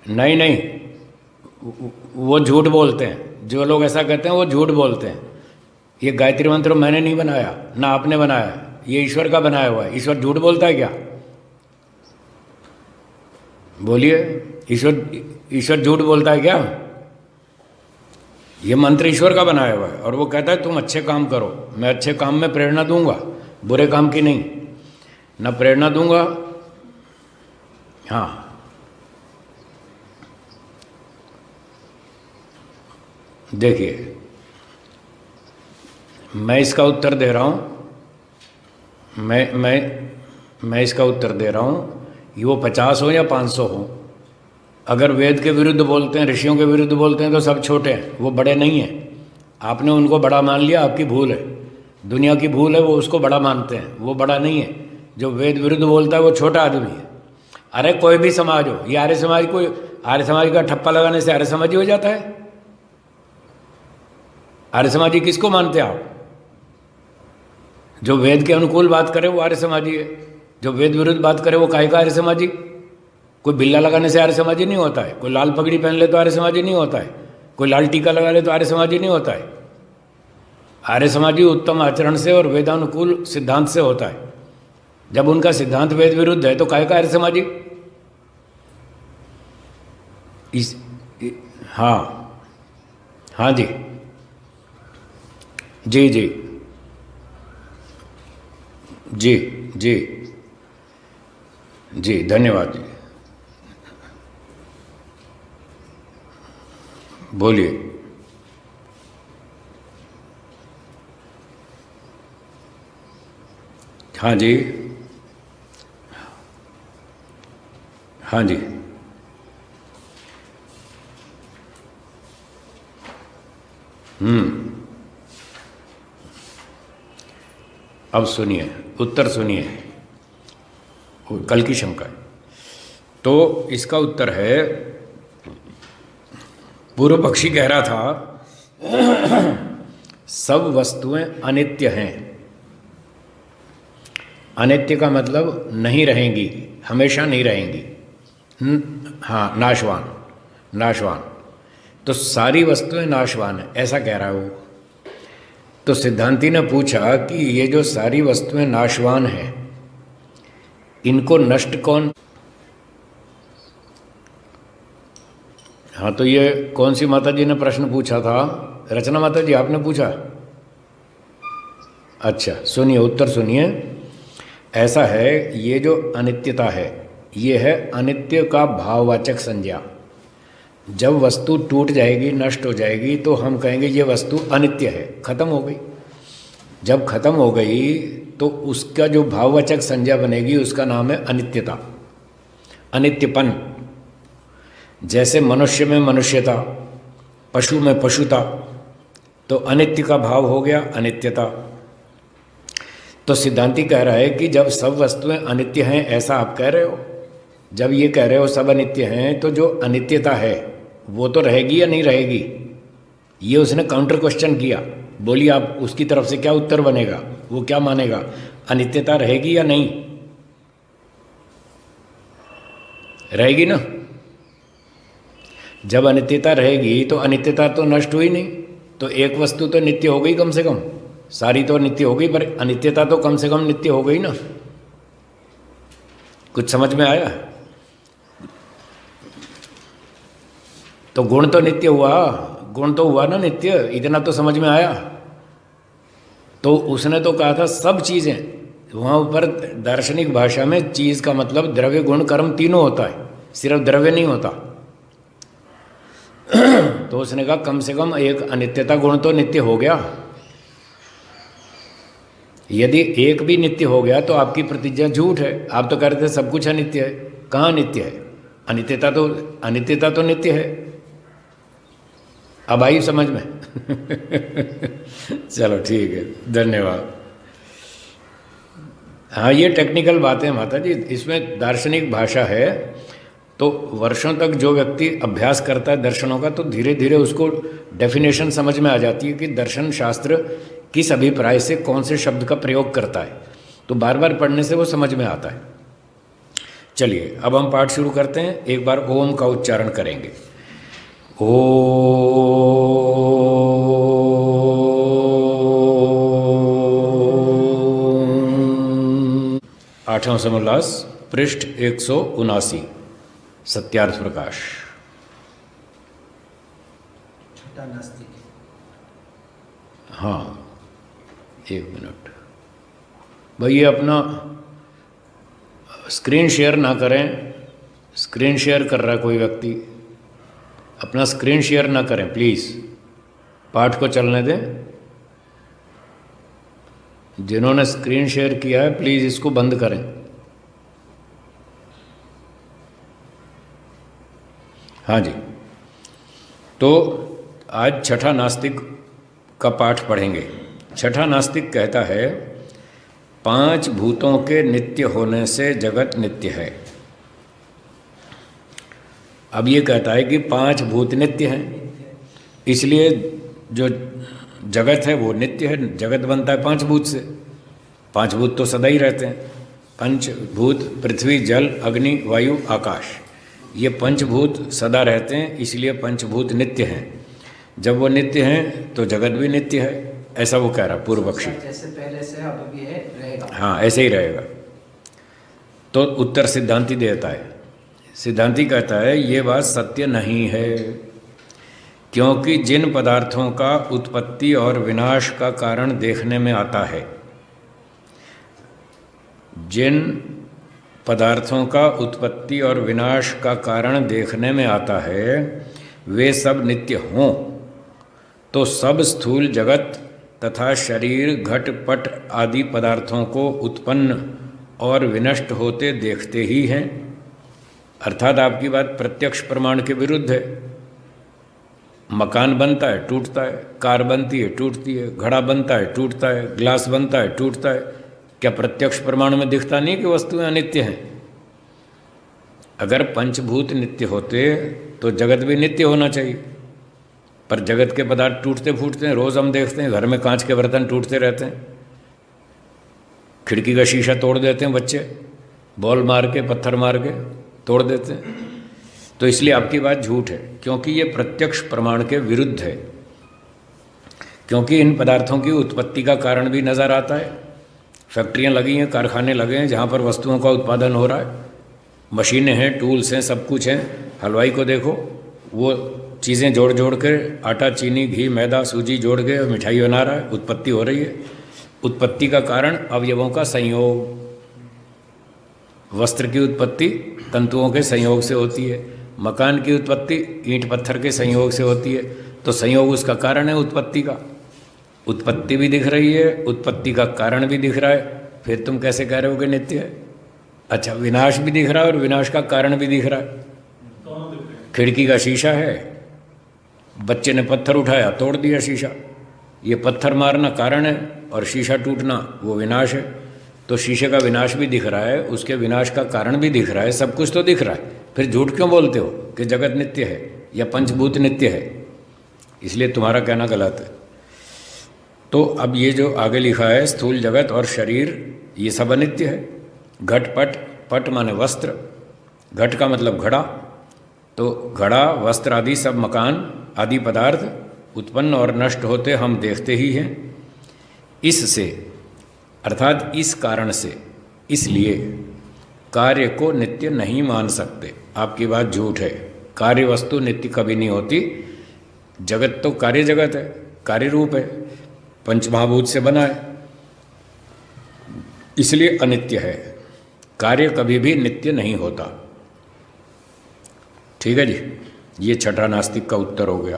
नहीं नहीं, वो झूठ बोलते हैं। जो लोग ऐसा कहते हैं वो झूठ बोलते हैं। ये गायत्री मंत्र मैंने नहीं बनाया, ना आपने बनाया, ये ईश्वर का बनाया हुआ है। ईश्वर झूठ बोलता है क्या? बोलिए, ईश्वर झूठ बोलता है क्या? ये मंत्र ईश्वर का बनाया हुआ है और वो कहता है तुम अच्छे काम करो, मैं अच्छे काम में प्रेरणा दूंगा, बुरे काम की नहीं, ना प्रेरणा दूंगा। हाँ, देखिए मैं इसका उत्तर दे रहा हूँ। मैं इसका उत्तर दे रहा हूँ, ये वो 50 हो या 500 हो, अगर वेद के विरुद्ध बोलते हैं, ऋषियों के विरुद्ध बोलते हैं तो सब छोटे हैं, वो बड़े नहीं हैं। आपने उनको बड़ा मान लिया, आपकी भूल है, दुनिया की भूल है, वो उसको बड़ा मानते हैं, वो बड़ा नहीं है। जो वेद विरुद्ध बोलता है वो छोटा आदमी है। अरे कोई भी समाज हो, ये आर्य समाज को, आर्य समाज का ठप्पा लगाने से आर्य समाजी हो जाता है? आर्य समाजी किसको मानते हैं आप? जो वेद के अनुकूल बात करे वो आर्य समाजी है, जो वेद विरुद्ध बात करे वो काहे का आर्य समाजी? कोई बिल्ला लगाने से आर्य समाजी नहीं होता है, कोई लाल पगड़ी पहन ले तो आर्य समाजी नहीं होता है, कोई लाल टीका लगा ले तो आर्य समाजी नहीं होता है। आर्य समाजी उत्तम आचरण से और वेदानुकूल सिद्धांत से होता है। जब उनका सिद्धांत वेद विरुद्ध है तो काहे का आर्य समाजी? हाँ हाँ जी जी जी जी जी जी, धन्यवाद जी। बोलिए। हाँ जी, हाँ जी, अब सुनिए, उत्तर सुनिए, कल की शंका है। तो इसका उत्तर है, पूर्व पक्षी कह रहा था सब वस्तुएं अनित्य हैं। अनित्य का मतलब नहीं रहेंगी, हमेशा नहीं रहेंगी। हाँ, नाशवान, नाशवान। तो सारी वस्तुएं नाशवान है, ऐसा कह रहा है वो। तो सिद्धांती ने पूछा कि ये जो सारी वस्तुएं नाशवान हैं, इनको नष्ट कौन? हाँ, तो ये कौन सी माता जी ने प्रश्न पूछा था? रचना माता जी आपने पूछा? अच्छा, सुनिए, उत्तर सुनिए। ऐसा है, ये जो अनित्यता है, ये है अनित्य का भाववाचक संज्ञा। जब वस्तु टूट जाएगी, नष्ट हो जाएगी, तो हम कहेंगे ये वस्तु अनित्य है, खत्म हो गई। जब खत्म हो गई तो उसका जो भाववाचक संज्ञा बनेगी उसका नाम है अनित्यता, अनित्यपन। जैसे मनुष्य में मनुष्यता, पशु में पशुता, तो अनित्य का भाव हो गया अनित्यता। तो सिद्धांती कह रहा है कि जब सब वस्तुएं अनित्य हैं, ऐसा आप कह रहे हो, जब ये कह रहे हो सब अनित्य हैं, तो जो अनित्यता है वो तो रहेगी या नहीं रहेगी? ये उसने काउंटर क्वेश्चन किया। बोलिए आप, उसकी तरफ से क्या उत्तर बनेगा? वो क्या मानेगा, अनित्यता रहेगी या नहीं? रहेगी ना। जब अनित्यता रहेगी तो अनित्यता तो नष्ट हुई नहीं, तो एक वस्तु तो नित्य हो गई कम से कम। सारी तो नित्य हो गई, पर अनित्यता तो कम से कम नित्य हो गई ना। कुछ समझ में आया? तो गुण तो नित्य हुआ, गुण तो हुआ ना नित्य, इतना तो समझ में आया। तो उसने तो कहा था सब चीज़ें, वहाँ ऊपर दार्शनिक भाषा में चीज़ का मतलब द्रव्य गुण कर्म तीनों होता है, सिर्फ द्रव्य नहीं होता। तो उसने कहा कम से कम एक अनित्यता गुण तो नित्य हो गया। यदि एक भी नित्य हो गया तो आपकी प्रतिज्ञा झूठ है। आप तो कह रहे थे सब कुछ अनित्य है, कहाँ नित्य है? अनित्यता तो नित्य है। अब आई समझ में? चलो ठीक है, धन्यवाद। हाँ, ये टेक्निकल बातें हैं माता जी, इसमें दार्शनिक भाषा है। तो वर्षों तक जो व्यक्ति अभ्यास करता है दर्शनों का, तो धीरे धीरे उसको डेफिनेशन समझ में आ जाती है कि दर्शन शास्त्र किस अभिप्राय से कौन से शब्द का प्रयोग करता है। तो बार बार पढ़ने से वो समझ में आता है। चलिए अब हम पाठ शुरू करते हैं। एक बार ओम का उच्चारण करेंगे। ओ 8वां समोल्लास पृष्ठ 179 सत्यार्थ प्रकाश। छठा नास्तिक। हाँ 1 मिनट भाई, ये अपना स्क्रीन शेयर ना करें। स्क्रीन शेयर कर रहा है कोई व्यक्ति, अपना स्क्रीन शेयर ना करें प्लीज़, पाठ को चलने दें। जिन्होंने स्क्रीन शेयर किया है प्लीज़ इसको बंद करें। हाँ जी, तो आज छठा नास्तिक का पाठ पढ़ेंगे। छठा नास्तिक कहता है 5 भूतों के नित्य होने से जगत नित्य है। अब ये कहता है कि 5 भूत नित्य हैं, इसलिए जो जगत है वो नित्य है। जगत बनता है 5 भूत से। 5 भूत तो सदा ही रहते हैं। पंचभूत पृथ्वी, जल, अग्नि, वायु, आकाश, ये 5 भूत सदा रहते हैं, इसलिए 5 भूत नित्य हैं। जब वो नित्य हैं तो जगत भी नित्य है, ऐसा वो कह रहा पूर्व पक्षी। जैसे पहले से अब भी है, रहेगा। हाँ ऐसे ही रहेगा। तो उत्तर सिद्धांती देता है। सिद्धांती कहता है ये बात सत्य नहीं है, क्योंकि जिन पदार्थों का उत्पत्ति और विनाश का कारण देखने में आता है, जिन पदार्थों का उत्पत्ति और विनाश का कारण देखने में आता है वे सब नित्य हों तो सब स्थूल जगत तथा शरीर, घट, पट आदि पदार्थों को उत्पन्न और विनष्ट होते देखते ही हैं। अर्थात आपकी बात प्रत्यक्ष प्रमाण के विरुद्ध है। मकान बनता है टूटता है, कार बनती है टूटती है, घड़ा बनता है टूटता है, ग्लास बनता है टूटता है। क्या प्रत्यक्ष प्रमाण में दिखता नहीं कि वस्तुएं अनित्य हैं? अगर पंचभूत नित्य होते तो जगत भी नित्य होना चाहिए, पर जगत के पदार्थ टूटते फूटते हैं। रोज़ हम देखते हैं घर में कांच के बर्तन टूटते रहते हैं, खिड़की का शीशा तोड़ देते हैं बच्चे, बॉल मार के पत्थर मार के तोड़ देते हैं। तो इसलिए आपकी बात झूठ है, क्योंकि ये प्रत्यक्ष प्रमाण के विरुद्ध है। क्योंकि इन पदार्थों की उत्पत्ति का कारण भी नज़र आता है। फैक्ट्रियाँ लगी हैं, कारखाने लगे हैं जहाँ पर वस्तुओं का उत्पादन हो रहा है, मशीनें हैं, टूल्स हैं, सब कुछ हैं। हलवाई को देखो, वो चीज़ें जोड़ जोड़ कर आटा, चीनी, घी, मैदा, सूजी जोड़ के मिठाई बना रहा है, उत्पत्ति हो रही है। उत्पत्ति का कारण अवयवों का संयोग। वस्त्र की उत्पत्ति तंतुओं के संयोग से होती है, मकान की उत्पत्ति ईंट पत्थर के संयोग से होती है। तो संयोग उसका कारण है उत्पत्ति का। उत्पत्ति भी दिख रही है, उत्पत्ति का कारण भी दिख रहा है, फिर तुम कैसे कह रहे हो कि नित्य है? अच्छा, विनाश भी दिख रहा है और विनाश का कारण भी दिख रहा है। खिड़की का शीशा है, बच्चे ने पत्थर उठाया तोड़ दिया शीशा, ये पत्थर मारना कारण है और शीशा टूटना वो विनाश है। तो शीशे का विनाश भी दिख रहा है, उसके विनाश का कारण भी दिख रहा है, सब कुछ तो दिख रहा है। फिर झूठ क्यों बोलते हो कि जगत नित्य है या पंचभूत नित्य है? इसलिए तुम्हारा कहना गलत है। तो अब ये जो आगे लिखा है स्थूल जगत और शरीर, ये सब अनित्य है। घट, पट, पट माने वस्त्र, घट का मतलब घड़ा, तो घड़ा, वस्त्र आदि सब मकान आदि पदार्थ उत्पन्न और नष्ट होते हम देखते ही हैं। इससे अर्थात इस कारण से, इसलिए कार्य को नित्य नहीं मान सकते। आपकी बात झूठ है, कार्य वस्तु नित्य कभी नहीं होती। जगत तो कार्य जगत है, कार्य रूप है, पंचमहाभूत से बना है, इसलिए अनित्य है। कार्य कभी भी नित्य नहीं होता। ठीक है जी, ये छठा नास्तिक का उत्तर हो गया।